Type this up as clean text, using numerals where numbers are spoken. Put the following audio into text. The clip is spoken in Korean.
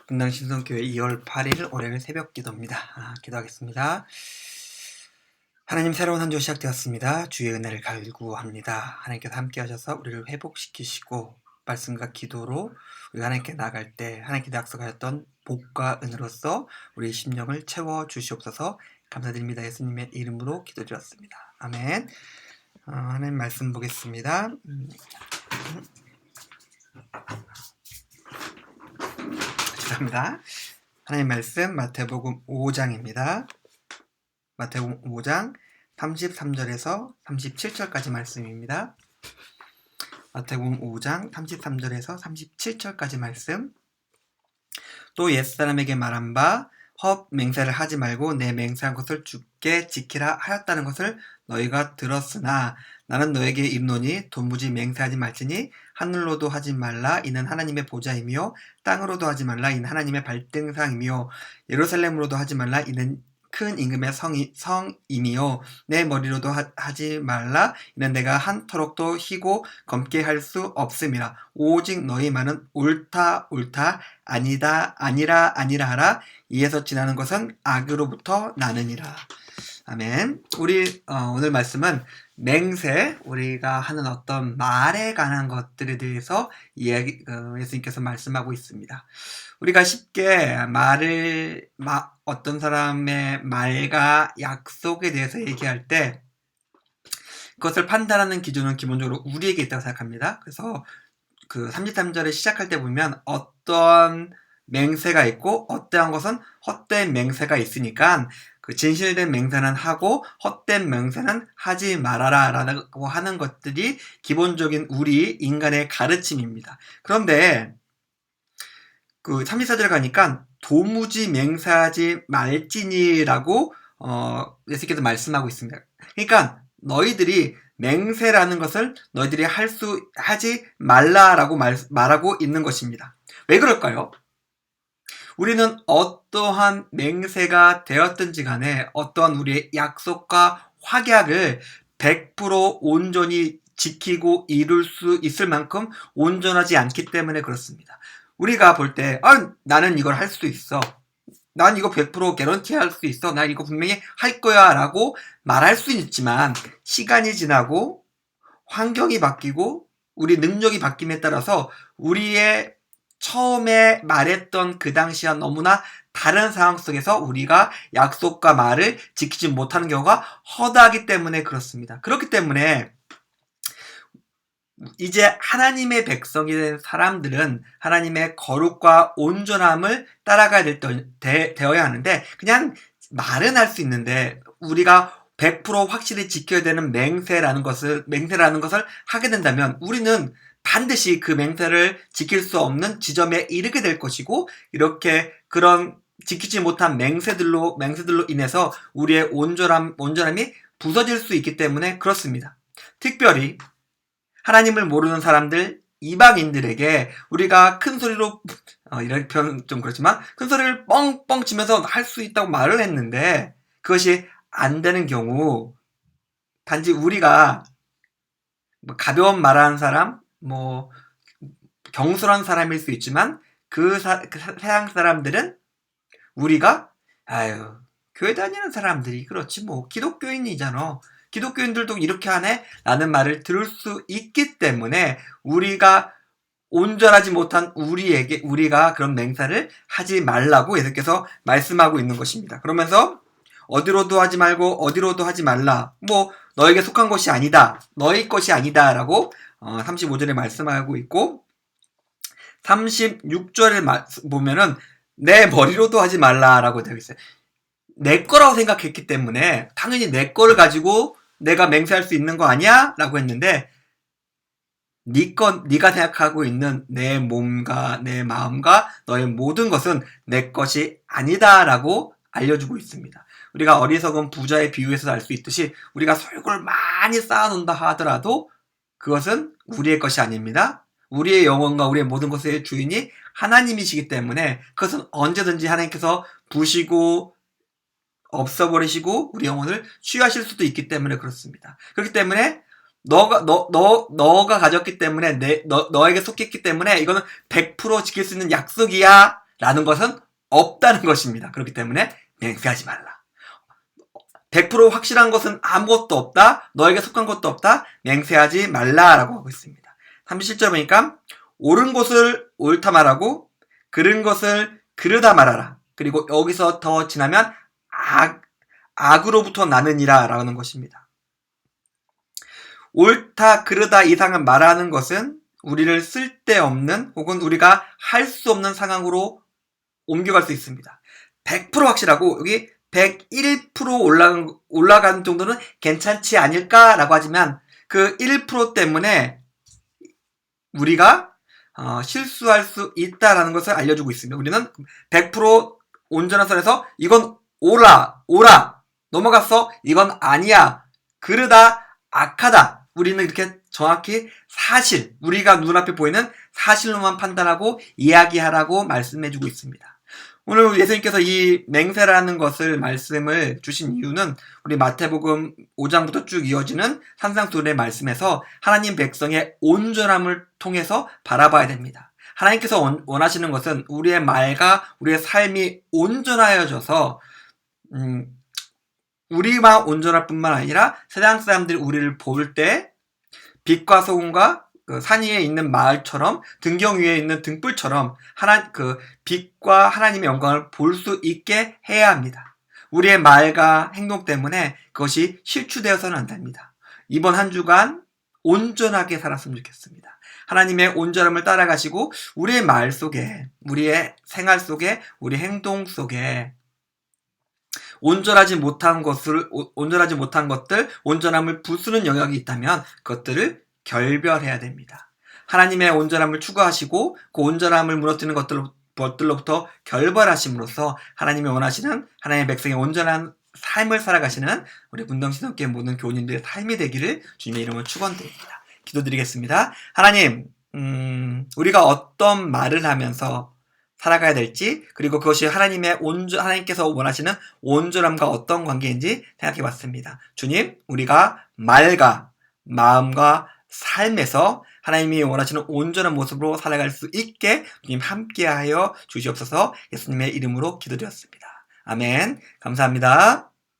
분당 신성교회 2월 8일 월요일 새벽 기도입니다. 기도하겠습니다. 하나님, 새로운 한 주 시작되었습니다. 주의 은혜를 갈구합니다. 하나님께서 함께 하셔서 우리를 회복시키시고 말씀과 기도로 우리가 하나님께 나갈 때 하나님께 약속하셨던 복과 은혜로서 우리의 심령을 채워주시옵소서. 감사드립니다. 예수님의 이름으로 기도드렸습니다. 아멘. 하나님 말씀 보겠습니다. 감사합니다. 하나님 말씀 마태복음 5장입니다. 마태복음 5장 33절에서 37절까지 말씀입니다. 마태복음 5장 33절에서 37절까지 말씀. 또 옛사람에게 말한 바 헛 맹세를 하지 말고 내 맹세한 것을 주께 지키라 하였다는 것을 너희가 들었으나 나는 너에게 이르노니 도무지 맹세하지 말지니 하늘로도 하지 말라 이는 하나님의 보좌이며 땅으로도 하지 말라 이는 하나님의 발등상이며 예루살렘으로도 하지 말라 이는 큰 임금의 성이며 내 머리로도 하지 말라 이는 내가 한터럭도 희고 검게 할 수 없음이라. 오직 너희 말은 옳다 옳다 아니다 아니라 아니라 하라. 이에서 지나는 것은 악으로부터 나느니라. 아멘. 우리 오늘 말씀은 맹세, 우리가 하는 어떤 말에 관한 것들에 대해서 예수님께서 말씀하고 있습니다. 우리가 쉽게 어떤 사람의 말과 약속에 대해서 얘기할 때 그것을 판단하는 기준은 기본적으로 우리에게 있다고 생각합니다. 그래서 그 33절에 시작할 때 보면 어떤 맹세가 있고 어떠한 것은 헛된 맹세가 있으니까 그 진실된 맹세는 하고 헛된 맹세는 하지 말아라 라고 하는 것들이 기본적인 우리 인간의 가르침입니다. 그런데 그 34절에 가니까 도무지 맹세하지 말지니라고 예수께서 말씀하고 있습니다. 그러니까 너희들이 맹세라는 것을 너희들이 하지 말라라고 말하고 있는 것입니다. 왜 그럴까요? 우리는 어떠한 맹세가 되었든지 간에 어떠한 우리의 약속과 확약을 100% 온전히 지키고 이룰 수 있을 만큼 온전하지 않기 때문에 그렇습니다. 우리가 볼 때 나는 이걸 할 수 있어. 난 이거 100% 개런티 할 수 있어. 난 이거 분명히 할 거야 라고 말할 수 있지만 시간이 지나고 환경이 바뀌고 우리 능력이 바뀜에 따라서 우리의 처음에 말했던 그 당시와 너무나 다른 상황 속에서 우리가 약속과 말을 지키지 못하는 경우가 허다하기 때문에 그렇습니다. 그렇기 때문에 이제 하나님의 백성이 된 사람들은 하나님의 거룩과 온전함을 따라가야 되어야 하는데 그냥 말은 할 수 있는데 우리가 100% 확실히 지켜야 되는 맹세라는 것을 하게 된다면 우리는 반드시 그 맹세를 지킬 수 없는 지점에 이르게 될 것이고 이렇게 그런 지키지 못한 맹세들로 인해서 우리의 온전함이 부서질 수 있기 때문에 그렇습니다. 특별히 하나님을 모르는 사람들, 이방인들에게 우리가 큰 소리로 이런 표현 좀 그렇지만 큰 소리를 뻥뻥 치면서 할 수 있다고 말을 했는데 그것이 안 되는 경우 단지 우리가 가벼운 말하는 사람, 경솔한 사람일 수 있지만 그 세상 사람들은 우리가 교회 다니는 사람들이 그렇지 기독교인이잖아. 기독교인들도 이렇게 하네? 라는 말을 들을 수 있기 때문에 우리가 온전하지 못한 우리가 그런 맹세를 하지 말라고 예수께서 말씀하고 있는 것입니다. 그러면서 어디로도 하지 말고 어디로도 하지 말라. 너에게 속한 것이 아니다. 너희 것이 아니다. 라고 35절에 말씀하고 있고 36절에 보면은 내 머리로도 하지 말라 라고 되어 있어요. 내 거라고 생각했기 때문에 당연히 내 거를 가지고 내가 맹세할 수 있는 거 아니야? 라고 했는데 네가 생각하고 있는 내 몸과 내 마음과 너의 모든 것은 내 것이 아니다 라고 알려주고 있습니다. 우리가 어리석은 부자의 비유에서 알 수 있듯이 우리가 솔골 많이 쌓아놓는다 하더라도 그것은 우리의 것이 아닙니다. 우리의 영혼과 우리의 모든 것의 주인이 하나님이시기 때문에 그것은 언제든지 하나님께서 부시고 없어버리시고 우리 영혼을 취하실 수도 있기 때문에 그렇습니다. 그렇기 때문에 너가 가졌기 때문에 너에게 속했기 때문에 이거는 100% 지킬 수 있는 약속이야 라는 것은 없다는 것입니다. 그렇기 때문에 맹세하지 말라. 100% 확실한 것은 아무것도 없다. 너에게 속한 것도 없다. 맹세하지 말라라고 하고 있습니다. 37절 보니까 옳은 것을 옳다 말하고 그른 것을 그르다 말하라. 그리고 여기서 더 지나면 악으로부터 나느니라 라는 것입니다. 옳다 그르다 이상은 말하는 것은 우리를 쓸데없는 혹은 우리가 할 수 없는 상황으로 옮겨갈 수 있습니다. 100% 확실하고 여기 101% 올라가는 정도는 괜찮지 않을까라고 하지만 그 1% 때문에 우리가 실수할 수 있다라는 것을 알려주고 있습니다. 우리는 100% 온전한 선에서 이건 옳아 넘어갔어, 이건 아니야, 그르다, 악하다. 우리는 이렇게 정확히 사실, 우리가 눈앞에 보이는 사실로만 판단하고 이야기하라고 말씀해주고 있습니다. 오늘 예수님께서 이 맹세라는 것을 말씀을 주신 이유는 우리 마태복음 5장부터 쭉 이어지는 산상수훈의 말씀에서 하나님 백성의 온전함을 통해서 바라봐야 됩니다. 하나님께서 원하시는 것은 우리의 말과 우리의 삶이 온전하여져서 우리만 온전할 뿐만 아니라 세상 사람들이 우리를 볼 때 빛과 소금과 그 산 위에 있는 마을처럼 등경 위에 있는 등불처럼 그 빛과 하나님의 영광을 볼 수 있게 해야 합니다. 우리의 말과 행동 때문에 그것이 실추되어서는 안 됩니다. 이번 한 주간 온전하게 살았으면 좋겠습니다. 하나님의 온전함을 따라가시고 우리의 말 속에, 우리의 생활 속에, 우리 행동 속에 온전하지 못한 것들, 온전함을 부수는 영역이 있다면 그것들을 결별해야 됩니다. 하나님의 온전함을 추구하시고 그 온전함을 무너뜨리는 것들로부터 결별하심으로써 하나님이 원하시는 하나님의 백성의 온전한 삶을 살아가시는 우리 문동신학교의 모든 교우님들의 삶이 되기를 주님의 이름으로 축원드립니다. 기도드리겠습니다. 하나님, 우리가 어떤 말을 하면서 살아가야 될지, 그리고 그것이 하나님께서 원하시는 온전함과 어떤 관계인지 생각해 봤습니다. 주님, 우리가 말과 마음과 삶에서 하나님이 원하시는 온전한 모습으로 살아갈 수 있게 주님 함께하여 주시옵소서. 예수님의 이름으로 기도드렸습니다. 아멘. 감사합니다.